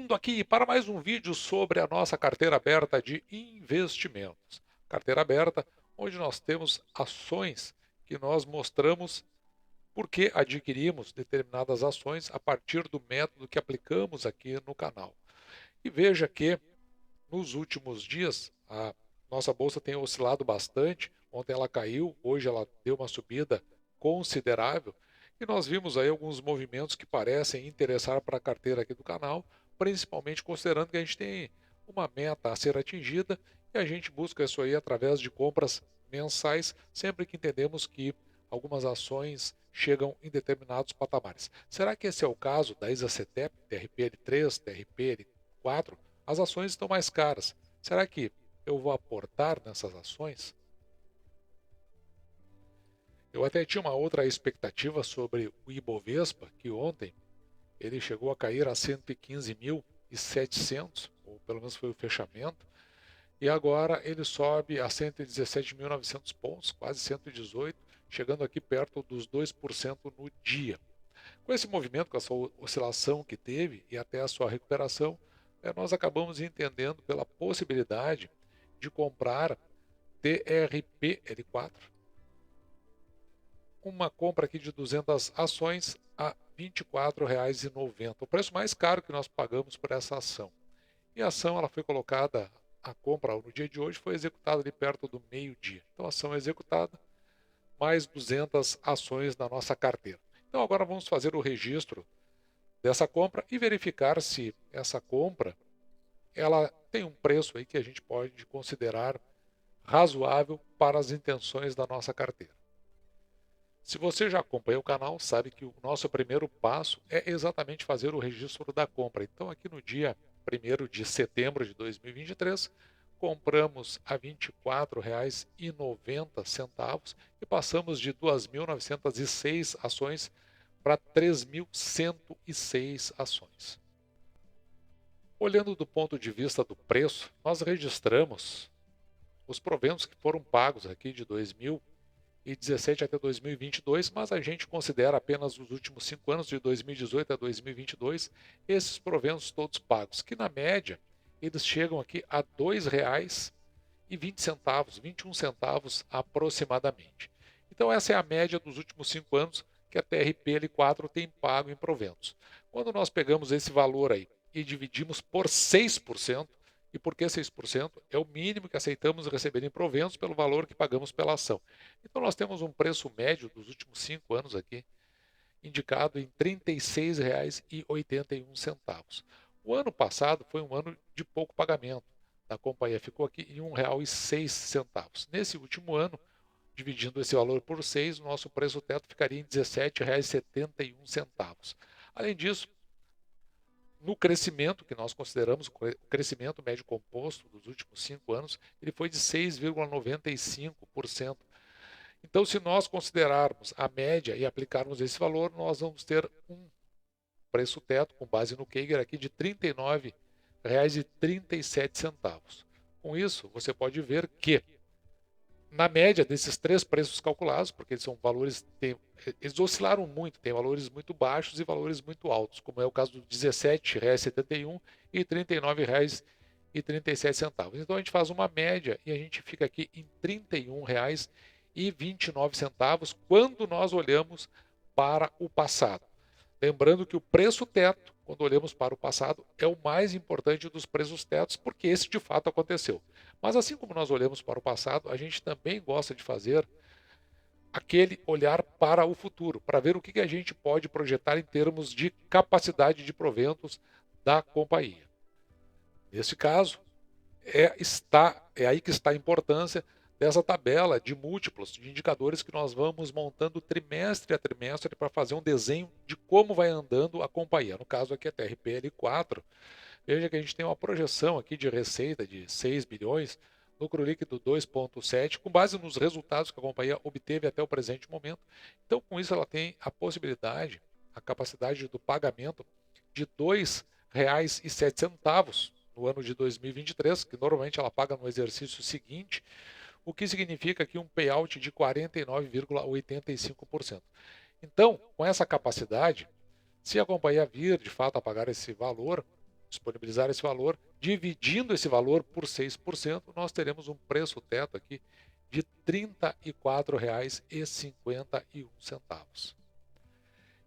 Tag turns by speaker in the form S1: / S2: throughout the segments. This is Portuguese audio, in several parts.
S1: Bem-vindo aqui para mais um vídeo sobre a nossa carteira aberta de investimentos. Carteira aberta, onde nós temos ações que nós mostramos por que adquirimos determinadas ações a partir do método que aplicamos aqui no canal. E veja que nos últimos dias a nossa bolsa tem oscilado bastante. Ontem ela caiu, hoje ela deu uma subida considerável. E nós vimos aí alguns movimentos que parecem interessar para a carteira aqui do canal, principalmente considerando que a gente tem uma meta a ser atingida e a gente busca isso aí através de compras mensais, sempre que entendemos que algumas ações chegam em determinados patamares. Será que esse é o caso da ISA-CETEP, TRPL3, TRPL4? As ações estão mais caras. Será que eu vou aportar nessas ações? Eu até tinha uma outra expectativa sobre o Ibovespa, que ontem ele chegou a cair a 115.700, ou pelo menos foi o fechamento, e agora ele sobe a 117.900 pontos, quase 118, chegando aqui perto dos 2% no dia. Com esse movimento, com essa oscilação que teve e até a sua recuperação, nós acabamos entendendo pela possibilidade de comprar TRPL4, uma compra aqui de 200 ações a R$ 24,90, o preço mais caro que nós pagamos por essa ação. E a ação ela foi colocada, a compra no dia de hoje foi executada ali perto do meio-dia. Então a ação é executada, mais 200 ações na nossa carteira. Então agora vamos fazer o registro dessa compra e verificar se essa compra ela tem um preço aí que a gente pode considerar razoável para as intenções da nossa carteira. Se você já acompanha o canal, sabe que o nosso primeiro passo é exatamente fazer o registro da compra. Então aqui no dia 1º de setembro de 2023, compramos a R$ 24,90 e passamos de 2.906 ações para 3.106 ações. Olhando do ponto de vista do preço, nós registramos os proventos que foram pagos aqui de 2017 até 2022, mas a gente considera apenas os últimos 5 anos, de 2018 a 2022, esses proventos todos pagos, que na média eles chegam aqui a R$ 2,20, 21 centavos aproximadamente. Então essa é a média dos últimos 5 anos que a TRPL4 tem pago em proventos. Quando nós pegamos esse valor aí e dividimos por 6%, e por que 6%? É o mínimo que aceitamos receber em proventos pelo valor que pagamos pela ação. Então nós temos um preço médio dos últimos 5 anos aqui, indicado em R$ 36,81. O ano passado foi um ano de pouco pagamento da companhia, ficou aqui em R$ 1,06. Nesse último ano, dividindo esse valor por 6, o nosso preço teto ficaria em R$ 17,71. Além disso, no crescimento que nós consideramos, o crescimento médio composto dos últimos 5 anos, ele foi de 6,95%. Então, se nós considerarmos a média e aplicarmos esse valor, nós vamos ter um preço teto, com base no CAGR aqui, de R$ 39,37. Com isso, você pode ver que, na média desses 3 preços calculados, porque eles são valores, eles oscilaram muito, tem valores muito baixos e valores muito altos, como é o caso do R$ 17,71 e R$ 39,37. Então a gente faz uma média e a gente fica aqui em R$ 31,29 quando nós olhamos para o passado. Lembrando que o preço teto, quando olhamos para o passado, é o mais importante dos preços tetos, porque esse de fato aconteceu. Mas assim como nós olhamos para o passado, a gente também gosta de fazer aquele olhar para o futuro, para ver o que a gente pode projetar em termos de capacidade de proventos da companhia. Nesse caso, é aí que está a importância dessa tabela de múltiplos, de indicadores que nós vamos montando trimestre a trimestre para fazer um desenho de como vai andando a companhia. No caso aqui é a TRPL4, veja que a gente tem uma projeção aqui de receita de 6 bilhões, lucro líquido 2,7, com base nos resultados que a companhia obteve até o presente momento. Então, com isso, ela tem a possibilidade, a capacidade do pagamento de R$ 2,07 no ano de 2023, que normalmente ela paga no exercício seguinte, o que significa aqui um payout de 49,85%. Então, com essa capacidade, se a companhia vir de fato a pagar esse valor, disponibilizar esse valor, dividindo esse valor por 6%, nós teremos um preço teto aqui de R$ 34,51.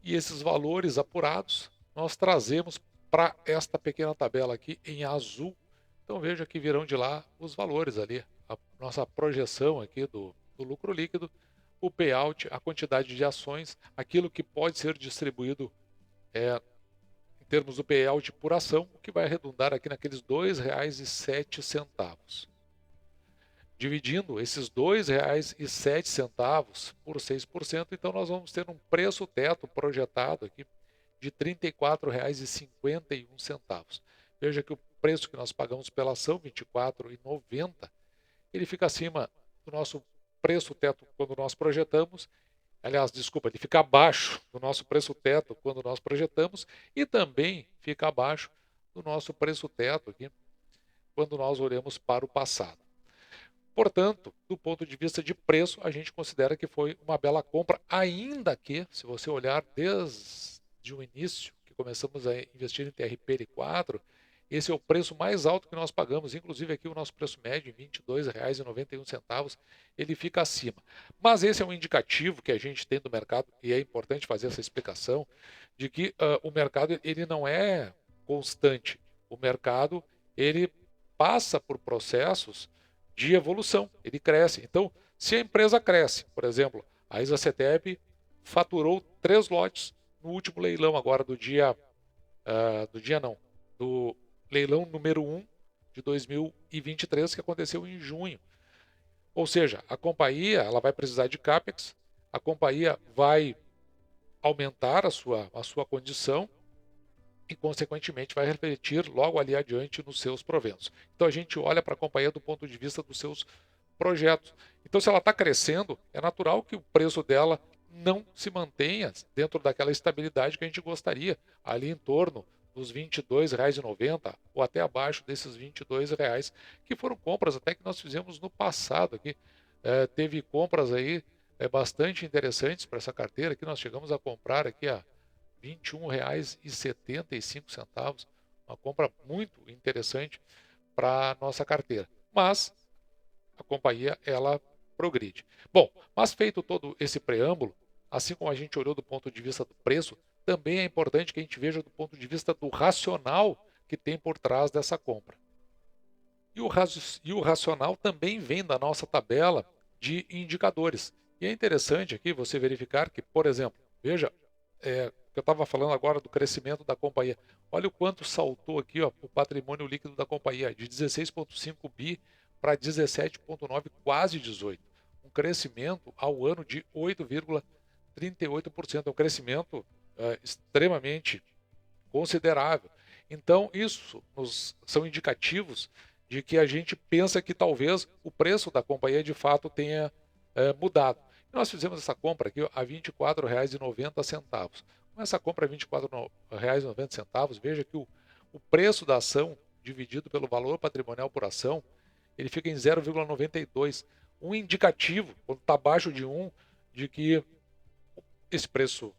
S1: E esses valores apurados nós trazemos para esta pequena tabela aqui em azul. Então veja que virão de lá os valores ali, a nossa projeção aqui do lucro líquido, o payout, a quantidade de ações, aquilo que pode ser distribuído em termos do payout por ação, o que vai arredondar aqui naqueles R$ 2,07. Dividindo esses R$ 2,07 por 6%, então nós vamos ter um preço teto projetado aqui de R$ 34,51. Veja que o preço que nós pagamos pela ação, R$ 24,90, ele fica acima do nosso preço teto quando nós projetamos. Aliás, desculpa, ele fica abaixo do nosso preço teto quando nós projetamos e também fica abaixo do nosso preço teto aqui quando nós olhamos para o passado. Portanto, do ponto de vista de preço, a gente considera que foi uma bela compra, ainda que, se você olhar desde o início, que começamos a investir em TRPL4, esse é o preço mais alto que nós pagamos, inclusive aqui o nosso preço médio em R$ 22,91, ele fica acima. Mas esse é um indicativo que a gente tem do mercado, e é importante fazer essa explicação, de que o mercado ele não é constante. O mercado ele passa por processos de evolução, ele cresce. Então, se a empresa cresce, por exemplo, a Isacetep faturou 3 lotes no último leilão agora do leilão número 1 de 2023, que aconteceu em junho. Ou seja, a companhia ela vai precisar de CAPEX, a companhia vai aumentar a sua condição e, consequentemente, vai refletir logo ali adiante nos seus proventos. Então, a gente olha para a companhia do ponto de vista dos seus projetos. Então, se ela está crescendo, é natural que o preço dela não se mantenha dentro daquela estabilidade que a gente gostaria, ali em torno dos R$ 22,90 ou até abaixo desses R$ 22, que foram compras até que nós fizemos no passado aqui. Teve compras aí bastante interessantes para essa carteira, que nós chegamos a comprar aqui a R$ 21,75, uma compra muito interessante para a nossa carteira. Mas a companhia ela progride. Bom, mas feito todo esse preâmbulo, assim como a gente olhou do ponto de vista do preço, também é importante que a gente veja do ponto de vista do racional que tem por trás dessa compra. E o racional também vem da nossa tabela de indicadores. E é interessante aqui você verificar que, por exemplo, veja, que eu estava falando agora do crescimento da companhia. Olha o quanto saltou aqui o patrimônio líquido da companhia, de 16,5 bi para 17,9, quase 18. Um crescimento ao ano de 8,38%. É um crescimento extremamente considerável. Então, isso são indicativos de que a gente pensa que talvez o preço da companhia de fato tenha mudado. E nós fizemos essa compra aqui a R$ 24,90. Com essa compra a R$ 24,90, veja que o preço da ação dividido pelo valor patrimonial por ação, ele fica em 0,92. Um indicativo, quando está abaixo de 1, de que esse preço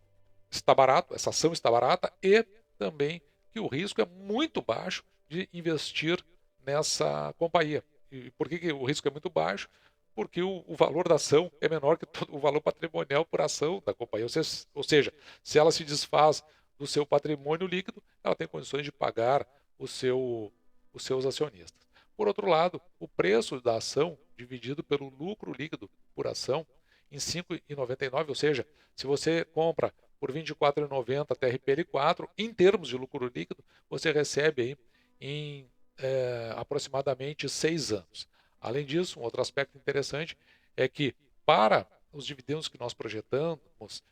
S1: está barato, essa ação está barata, e também que o risco é muito baixo de investir nessa companhia. E por que o risco é muito baixo? Porque o valor da ação é menor que o valor patrimonial por ação da companhia. Ou seja, se ela se desfaz do seu patrimônio líquido, ela tem condições de pagar os seus acionistas. Por outro lado, o preço da ação dividido pelo lucro líquido por ação em 5,99, ou seja, se você compra por R$ 24,90 TRPL4, em termos de lucro líquido, você recebe aí em aproximadamente 6 anos. Além disso, um outro aspecto interessante é que para os dividendos que nós projetamos,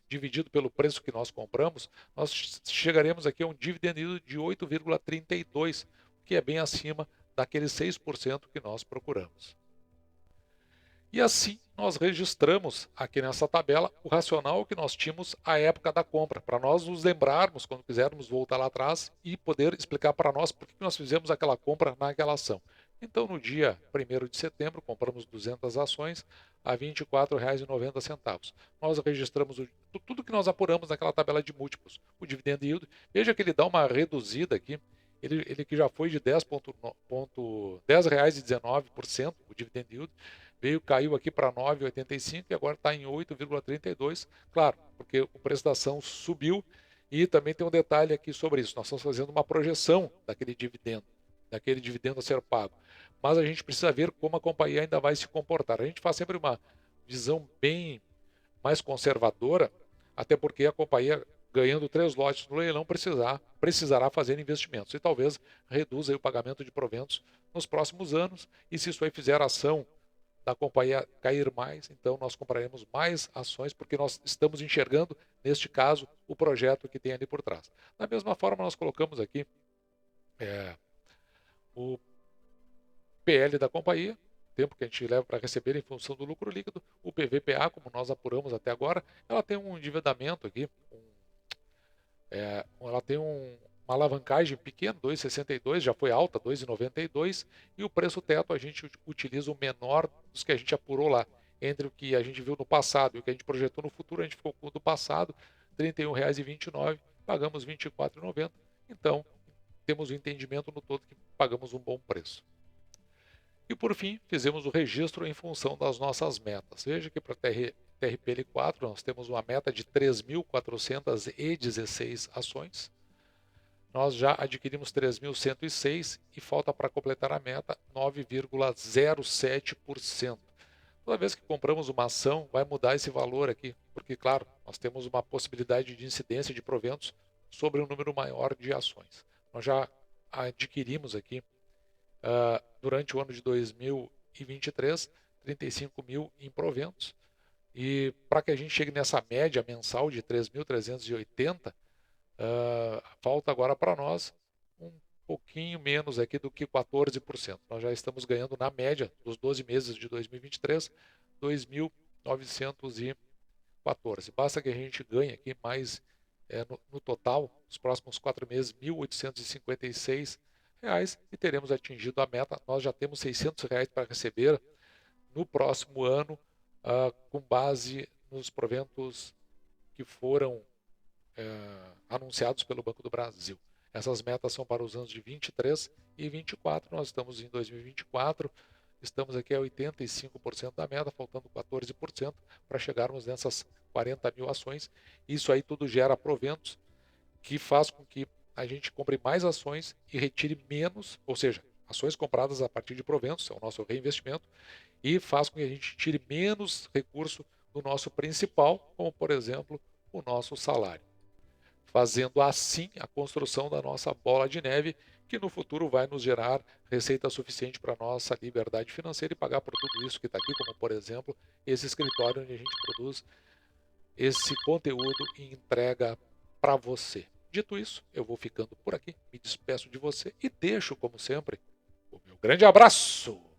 S1: dividido pelo preço que nós compramos, nós chegaremos aqui a um dividend yield de 8,32, que é bem acima daqueles 6% que nós procuramos. E assim nós registramos aqui nessa tabela o racional que nós tínhamos à época da compra, para nós nos lembrarmos quando quisermos voltar lá atrás e poder explicar para nós por que nós fizemos aquela compra naquela ação. Então, no dia 1º de setembro, compramos 200 ações a R$ 24,90. Nós registramos tudo que nós apuramos naquela tabela de múltiplos. O dividend yield, veja que ele dá uma reduzida aqui ele que já foi de 10,19% o dividend yield, caiu aqui para 9,85 e agora está em 8,32. Claro, porque o preço da ação subiu e também tem um detalhe aqui sobre isso. Nós estamos fazendo uma projeção daquele dividendo a ser pago. Mas a gente precisa ver como a companhia ainda vai se comportar. A gente faz sempre uma visão bem mais conservadora, até porque a companhia, ganhando 3 lotes no leilão, precisará fazer investimentos e talvez reduza aí o pagamento de proventos nos próximos anos. E se isso aí fizer a ação da companhia cair mais, então nós compraremos mais ações, porque nós estamos enxergando, neste caso, o projeto que tem ali por trás. Da mesma forma, nós colocamos aqui o PL da companhia, tempo que a gente leva para receber em função do lucro líquido. O PVPA, como nós apuramos até agora, ela tem um endividamento aqui, ela tem uma alavancagem pequena, 2,62, já foi alta, 2,92, e o preço teto a gente utiliza o menor dos que a gente apurou lá. Entre o que a gente viu no passado e o que a gente projetou no futuro, a gente ficou com o do passado, R$ 31,29, pagamos R$ 24,90. Então, temos o entendimento no todo que pagamos um bom preço. E por fim, fizemos o registro em função das nossas metas. Veja que para TRPL4 nós temos uma meta de 3.416 ações. Nós já adquirimos 3.106 e falta para completar a meta 9,07%. Toda vez que compramos uma ação, vai mudar esse valor aqui, porque, claro, nós temos uma possibilidade de incidência de proventos sobre um número maior de ações. Nós já adquirimos aqui, durante o ano de 2023, 35 mil em proventos. E para que a gente chegue nessa média mensal de 3.380, falta agora para nós um pouquinho menos aqui do que 14%. Nós já estamos ganhando na média dos 12 meses de 2023, 2.914. Basta que a gente ganhe aqui mais no total, nos próximos 4 meses, R$ 1.856 e teremos atingido a meta. Nós já temos R$ 600 para receber no próximo ano, com base nos proventos que foram anunciados pelo Banco do Brasil. Essas metas são para os anos de 23 e 24. Nós estamos em 2024, estamos aqui a 85% da meta, faltando 14% para chegarmos nessas 40 mil ações. Isso aí tudo gera proventos, que faz com que a gente compre mais ações e retire menos, ou seja, ações compradas a partir de proventos, é o nosso reinvestimento, e faz com que a gente tire menos recurso do nosso principal, como por exemplo o nosso salário. Fazendo assim a construção da nossa bola de neve, que no futuro vai nos gerar receita suficiente para a nossa liberdade financeira e pagar por tudo isso que está aqui, como por exemplo esse escritório onde a gente produz esse conteúdo e entrega para você. Dito isso, eu vou ficando por aqui, me despeço de você e deixo, como sempre, o meu grande abraço!